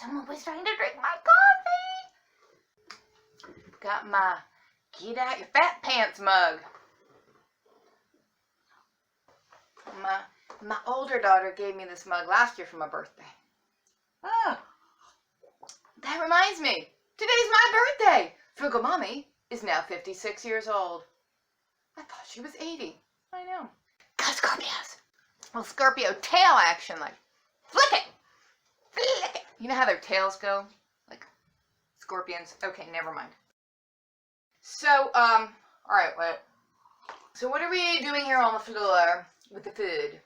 Someone was trying to drink my coffee. Got my get out your fat pants mug. My older daughter gave me this mug last year for my birthday. Oh, that reminds me. Today's my birthday. Frugal Mommy is now 56 years old. I thought she was 80. I know. Go Scorpios. Well, Scorpio tail action, like flick it. Flick it. You know how their tails go? Like scorpions. Okay, never mind. So, all right, wait. So what are we doing here on the floor with the food?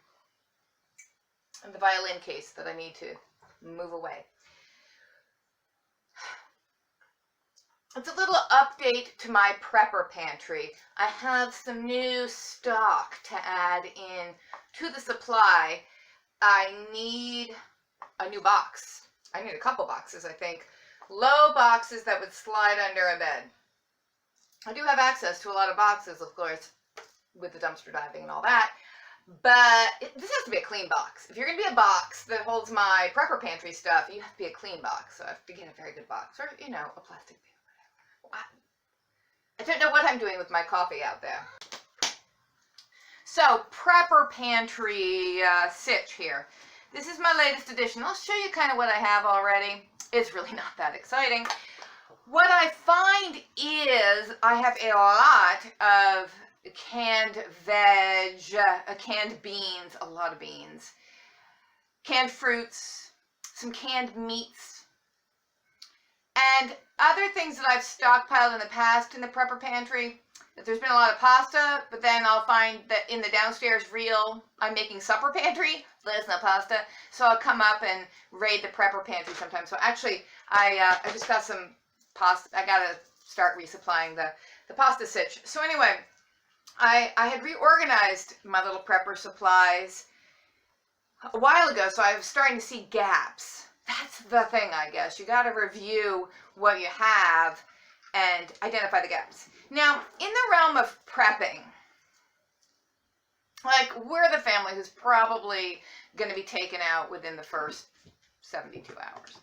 And the violin case that I need to move away. It's a little update to my prepper pantry. I have some new stock to add in to the supply. I need a new box. I need a couple boxes, I think. Low boxes that would slide under a bed. I do have access to a lot of boxes, of course, with the dumpster diving and all that. But this has to be a clean box. If you're going to be a box that holds my prepper pantry stuff, you have to be a clean box. So I have to get a very good box. Or, you know, a plastic bag. I don't know what I'm doing with my coffee out there. So, prepper pantry sitch here. This is my latest edition. I'll show you kind of what I have already. It's really not that exciting. What I find is I have a lot of canned veg, canned beans, a lot of beans, canned fruits, some canned meats, and other things that I've stockpiled in the past in the prepper pantry. There's been a lot of pasta, but then I'll find that in the downstairs reel, I'm making supper pantry. There's no pasta, so I'll come up and raid the prepper pantry sometimes. So actually, I just got some pasta. I gotta start resupplying the pasta sitch. So anyway, I had reorganized my little prepper supplies a while ago, so I was starting to see gaps. That's the thing, I guess. You got to review what you have and identify the gaps. Now, in the realm of prepping, like, we're the family who's probably going to be taken out within the first 72 hours.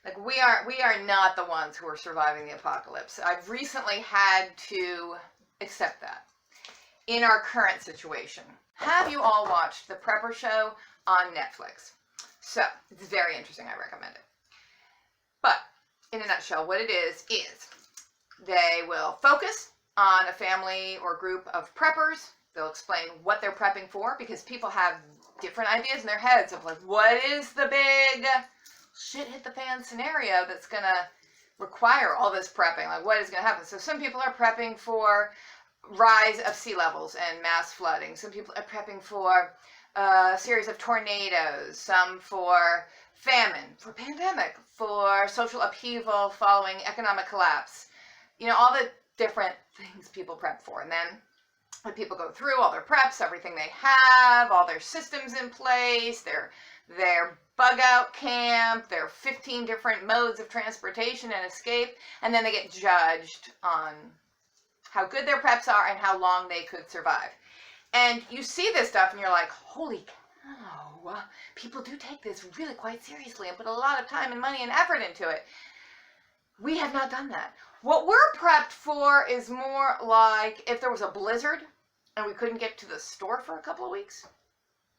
Like, we are not the ones who are surviving the apocalypse. I've recently had to accept that in our current situation. Have you all watched the Prepper Show on Netflix? So, it's very interesting. I recommend it. But, in a nutshell, what it is they will focus on a family or group of preppers. They'll explain what they're prepping for, because people have different ideas in their heads of, like, what is the big shit hit the fan scenario that's going to require all this prepping? Like, what is going to happen? So some people are prepping for rise of sea levels and mass flooding. Some people are prepping for a series of tornadoes, some for famine, for pandemic, for social upheaval following economic collapse. You know, all the different things people prep for. And then when people go through all their preps, everything they have, all their systems in place, their bug out camp, their 15 different modes of transportation and escape, and then they get judged on how good their preps are and how long they could survive. And you see this stuff and you're like, holy cow, people do take this really quite seriously and put a lot of time and money and effort into it. We have not done that. What we're prepped for is more like if there was a blizzard and we couldn't get to the store for a couple of weeks.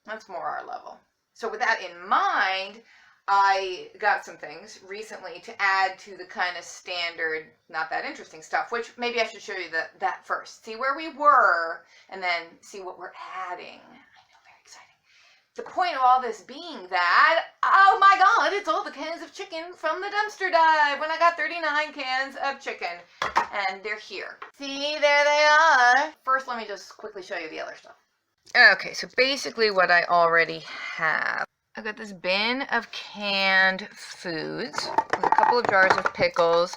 That's more our level. So with that in mind, I got some things recently to add to the kind of standard, not that interesting stuff, which maybe I should show you that first. See where we were, and then see what we're adding. I know, very exciting. The point of all this being that, oh my God, it's all the cans of chicken from the dumpster dive when I got 39 cans of chicken, and they're here. See, there they are. First, let me just quickly show you the other stuff. Okay, so basically what I already have. I've got this bin of canned foods with a couple of jars of pickles.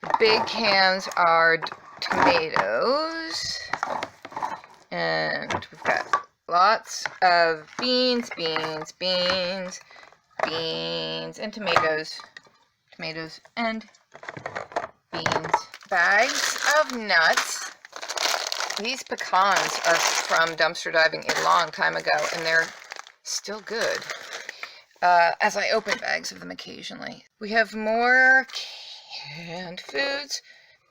The big cans are tomatoes. And we've got lots of beans, and tomatoes. Tomatoes and beans. Bags of nuts. These pecans are from dumpster diving a long time ago, and they're still good. as I open bags of them occasionally. We have more canned foods.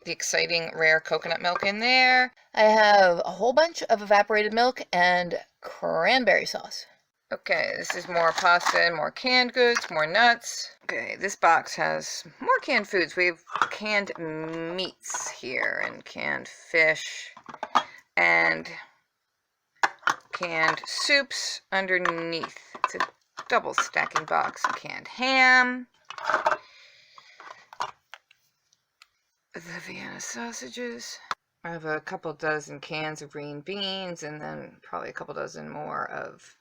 The exciting rare coconut milk in there. I have a whole bunch of evaporated milk and cranberry sauce. Okay, this is more pasta and more canned goods, more nuts. Okay, this box has more canned foods. We have canned meats here and canned fish and canned soups underneath. It's a double stacking box. Canned ham. The Vienna sausages. I have a couple dozen cans of green beans and then probably a couple dozen more of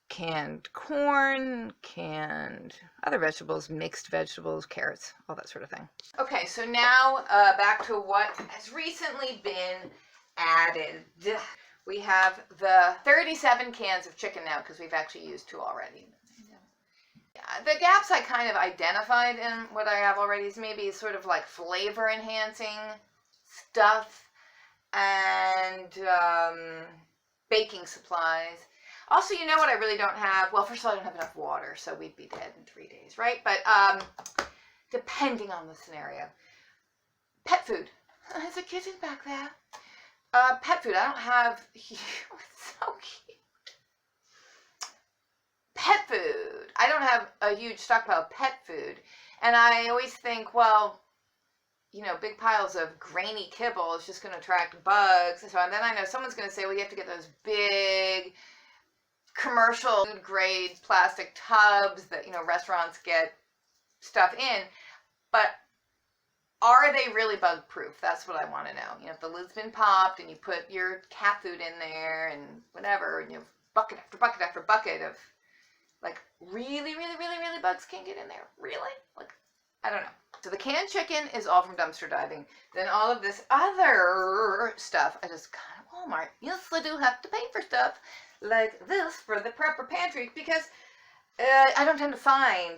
canned corn, canned other vegetables, mixed vegetables, carrots, all that sort of thing. Okay, so now back to what has recently been added. We have the 37 cans of chicken now because we've actually used 2 already. The gaps I kind of identified in what I have already is maybe sort of like flavor enhancing stuff and baking supplies. Also, you know what I really don't have? Well, first of all, I don't have enough water, so we'd be dead in 3 days, right? But depending on the scenario. Pet food. There's a kitten back there. Pet food. I don't have... It's so cute. Pet food. I don't have a huge stockpile of pet food. And I always think, well, you know, big piles of grainy kibble is just going to attract bugs. And so and then I know someone's going to say, well, you have to get those big commercial food grade plastic tubs that, you know, restaurants get stuff in. But are they really bug proof? That's what I want to know. You know, if the lid's been popped and you put your cat food in there and whatever, and you have bucket after bucket after bucket of, like, really bugs can't get in there. Really? Like, I don't know. So the canned chicken is all from dumpster diving. Then all of this other stuff, I just got at Walmart. Yes, I do have to pay for stuff like this for the prepper pantry because I don't tend to find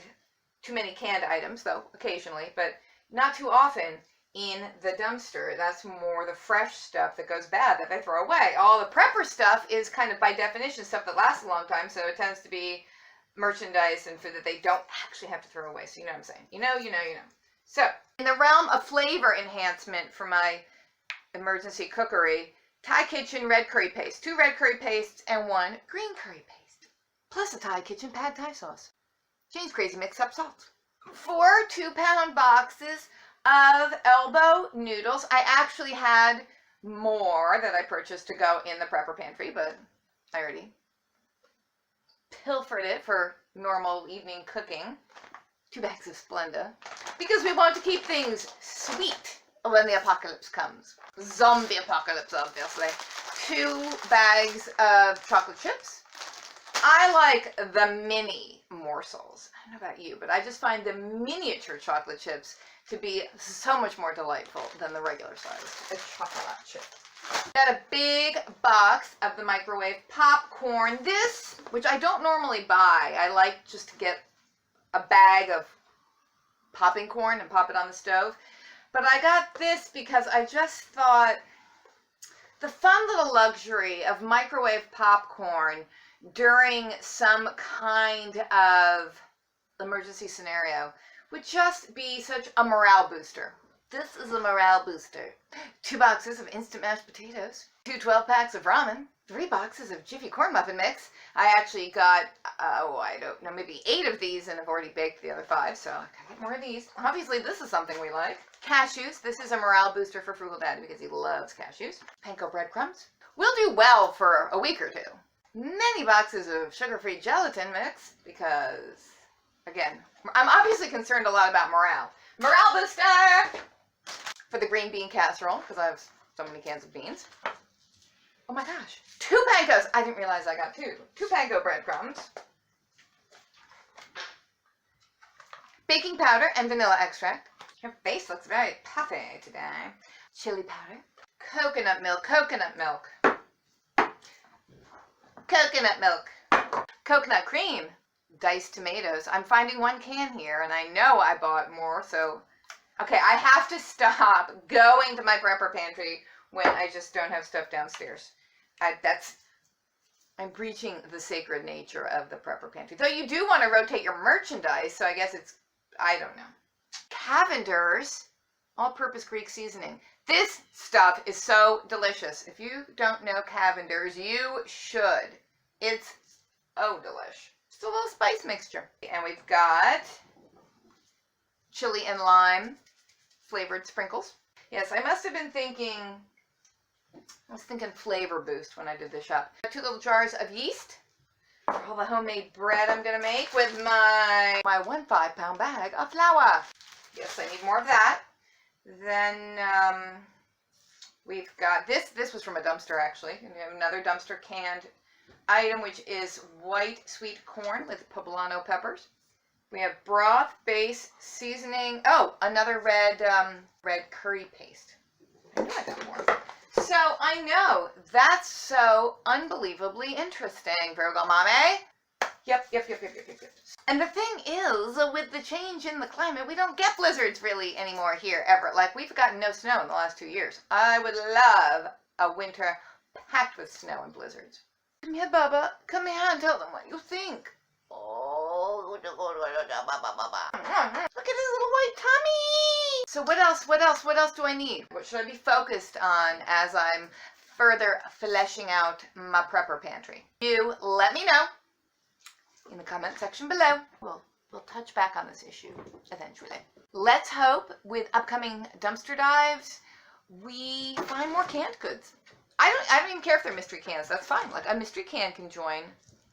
too many canned items, though, occasionally, but not too often in the dumpster. That's more the fresh stuff that goes bad that they throw away. All the prepper stuff is kind of by definition stuff that lasts a long time, so it tends to be merchandise and food that they don't actually have to throw away. So you know what I'm saying. You know. So in the realm of flavor enhancement for my emergency cookery, Thai Kitchen red curry paste, 2 red curry pastes and 1 green curry paste, plus a Thai Kitchen pad Thai sauce. Jane's Crazy Mix Up salt. 4 2-pound boxes of elbow noodles. I actually had more that I purchased to go in the prepper pantry, but I already pilfered it for normal evening cooking. 2 bags of Splenda because we want to keep things sweet when the apocalypse comes. Zombie apocalypse, obviously. 2 bags of chocolate chips. I like the mini morsels. I don't know about you, but I just find the miniature chocolate chips to be so much more delightful than the regular size chocolate chip. Got a big box of the microwave popcorn. This, which I don't normally buy, I like just to get a bag of popping corn and pop it on the stove. But I got this because I just thought the fun little luxury of microwave popcorn during some kind of emergency scenario would just be such a morale booster. This is a morale booster. 2 boxes of instant mashed potatoes, 2 12-packs of ramen, 3 boxes of Jiffy corn muffin mix. I actually got, I don't know, maybe 8 of these and have already baked the other 5, so I gotta get more of these. Obviously, this is something we like. Cashews. This is a morale booster for Frugal Daddy because he loves cashews. Panko breadcrumbs. We'll do well for a week or 2. Many boxes of sugar-free gelatin mix because, again, I'm obviously concerned a lot about morale. Morale booster! For the green bean casserole, because I have so many cans of beans. Oh my gosh. 2 pankos! I didn't realize I got 2. 2 panko breadcrumbs. Baking powder and vanilla extract. Your face looks very puffy today. Chili powder. Coconut milk. Coconut milk. Coconut milk. Coconut cream. Diced tomatoes. I'm finding 1 can here, and I know I bought more, so... Okay, I have to stop going to my prepper pantry when I just don't have stuff downstairs. That's I'm breaching the sacred nature of the prepper pantry. Though you do want to rotate your merchandise, so I guess it's, I don't know. Cavender's all-purpose Greek seasoning. This stuff is so delicious. If you don't know Cavender's, you should. It's oh delish. Just a little spice mixture. And we've got chili and lime flavored sprinkles. Yes, I must have been thinking, I was thinking flavor boost when I did this shop. 2 little jars of yeast for all the homemade bread I'm gonna make with my 1 5-pound bag of flour. Yes, I need more of that. Then we've got this was from a dumpster actually. And we have another dumpster canned item, which is white sweet corn with poblano peppers. We have broth base seasoning. Oh, another red curry paste. I knew I got more. So I know that's so unbelievably interesting, Frugal Mommy. Yep. And the thing is, with the change in the climate, we don't get blizzards really anymore here ever. Like, we've gotten no snow in the last 2 years. I would love a winter packed with snow and blizzards. Come here, Bubba. Come here and tell them what you think. Oh, look at his little white tummy. So what else do I need? What should I be focused on as I'm further fleshing out my prepper pantry? You let me know in the comment section below. We'll touch back on this issue eventually. Let's hope with upcoming dumpster dives we find more canned goods. I don't even care if they're mystery cans. That's fine. Like, a mystery can can join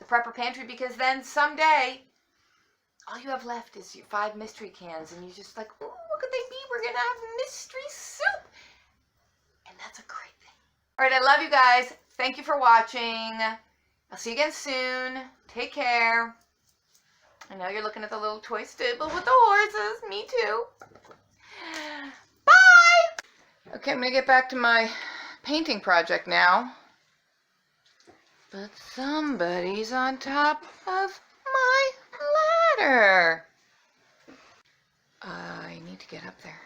the prepper pantry, because then someday all you have left is your 5 mystery cans, and you're just like, oh, what could they be? We're gonna have mystery soup, and that's a great thing. All right, I love you guys. Thank you for watching. I'll see you again soon. Take care. I know you're looking at the little toy stable with the horses. Me too. Bye! Okay, I'm going to get back to my painting project now. But somebody's on top of my ladder. I need to get up there.